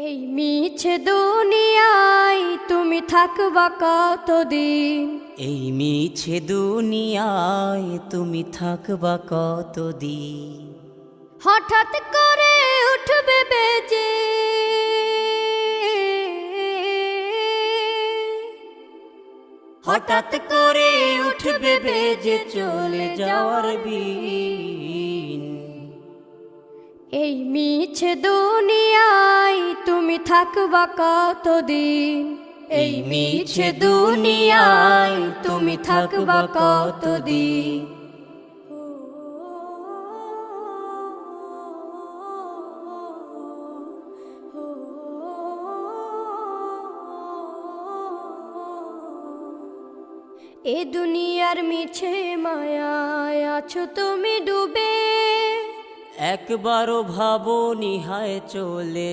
এই মিছে দুনিয়ায় তুমি থাকবা কতদিন? এই মিছে দুনিয়ায় তুমি থাকবা কতদিন? হঠাৎ করে উঠবে বেজে হঠাৎ করে উঠবে বেজে চলে যাওয়ার বিন। এই মিছে দুনিয়ায় তুমি থাকবা কতদিন? এই মিছে দুনিয়ায় তুমি থাকবা কতদিন? এ দুনিয়ার মিছে মায়ায় আছো তুমি ডুবে, একবারও ভাবো নিহায় চলে